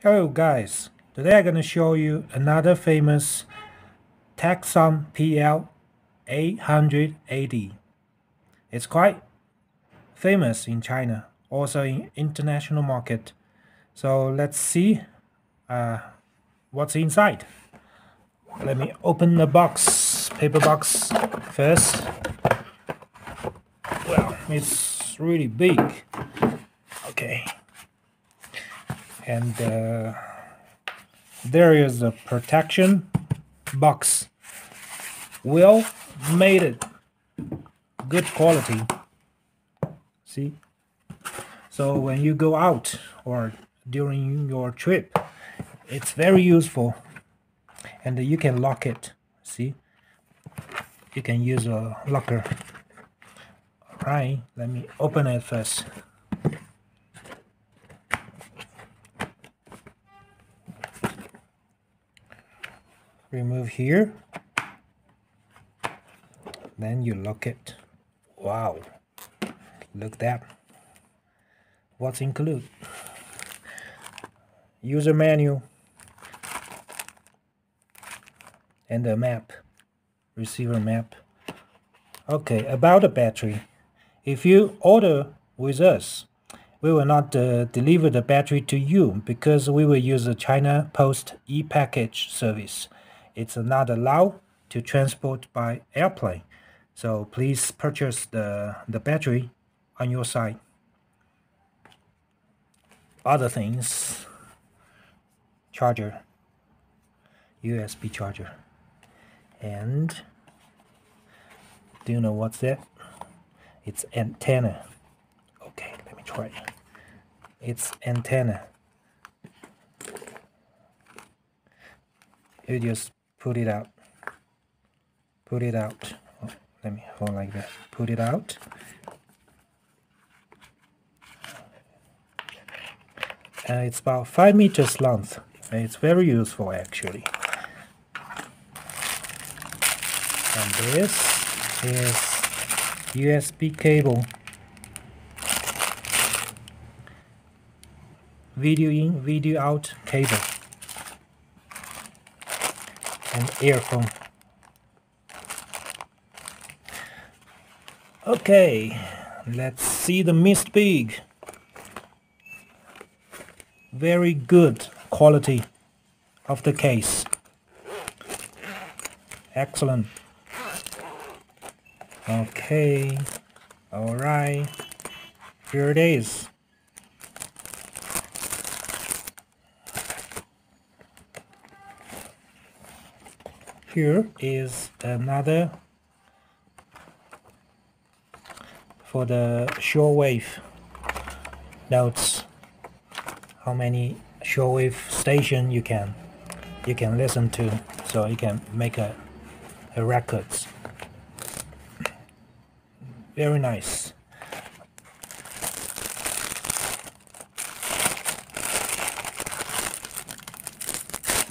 Hello guys, today I'm going to show you another famous Tecsun PL880. It's quite famous in China, also in international market. So let's see what's inside. Let me open the paper box first. Well, it's really big. Okay. And there is a protection box. Well made it. Good quality. See? So when you go out or during your trip, it's very useful. And you can lock it. See? You can use a locker. Alright, let me open it first. Remove here. Then you lock it. Wow. Look at that. What's included? User manual and a map. Receiver map. Okay, about the battery. If you order with us, we will not deliver the battery to you because we will use the China Post e-package service. It's not allowed to transport by airplane. So please purchase the battery on your site. Other things, charger, USB charger. And do you know what's that? It's antenna. Okay, let me try it. It's antenna. You just put it out. Put it out. Oh, let me hold like that. Put it out. It's about 5 meters long. It's very useful actually. And this is USB cable. Video in, video out cable. And earphone. Okay, let's see the mist big. Very good quality of the case. Excellent. Okay, all right, here it is. Here is another for the shortwave notes. How many shortwave station you can listen to, so you can make a records. Very nice.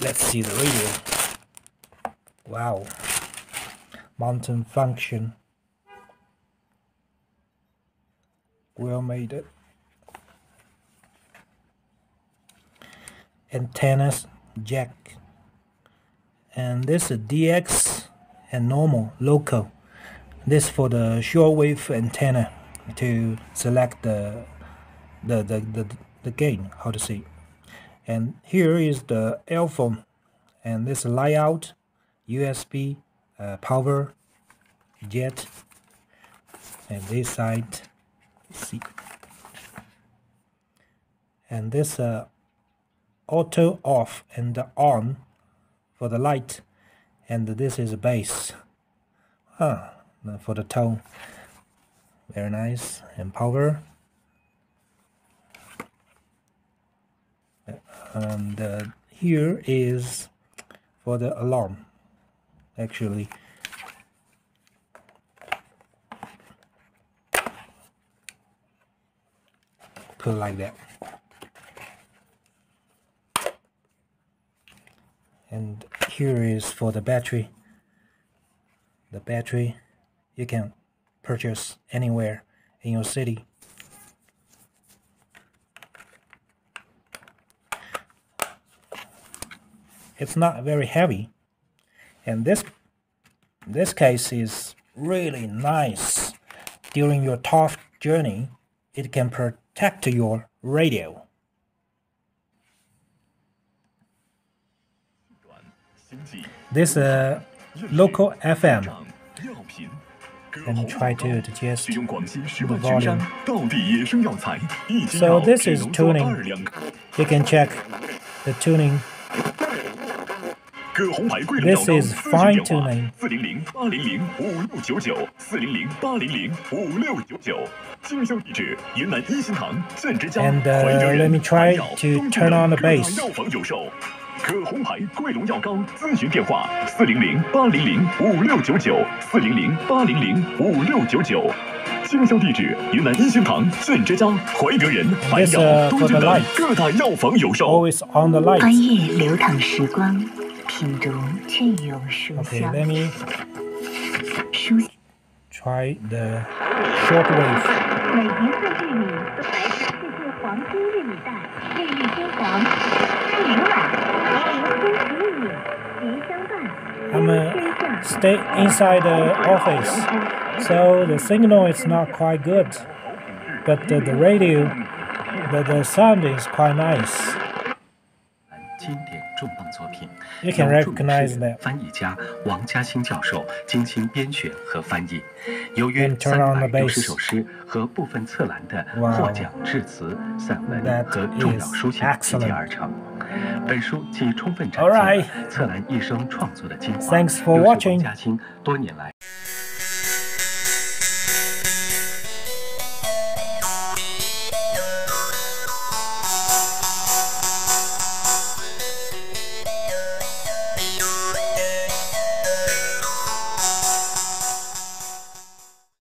Let's see the radio. Wow. Mountain function. Well made it. Antennas jack. And this is DX and normal local. This for the shortwave antenna to select the gain, how to say. And here is the earphone, and this light out USB power jet, and this side, see, and this auto off and on for the light, and this is a bass. For the tone. Very nice. And power. And here is for the alarm. Actually, put like that. And here is for the battery. The battery you can purchase anywhere in your city. it's not very heavy. And this case is really nice. During your tough journey, it can protect your radio. This local FM. Let me try to adjust the volume. So this is tuning. You can check the tuning. This is fine tuning. And let me try to turn on the bass. 可红牌贵龙药膏咨询电话：400-800-5699，400-800-5699。经销地址：云南一心堂、镇之家、怀德人、白药、东镇等各大药房有售。Always on the light. 翻页流淌时光，品读隽永书香。Okay, let me try the short wave. 每银色玉米都来自世界黄金玉米带，粒粒金黄，太牛奶。I'm stay inside the office, so the signal is not quite good, but the radio, the sound is quite nice. You can recognize that. 翻译家王嘉欣教授精心编选和翻译，有约360首诗和部分侧栏的获奖致辞、散文和重要书写集结而成。本书既充分展现了侧栏一生创作的精华， Thanks for watching. 嘉欣多年来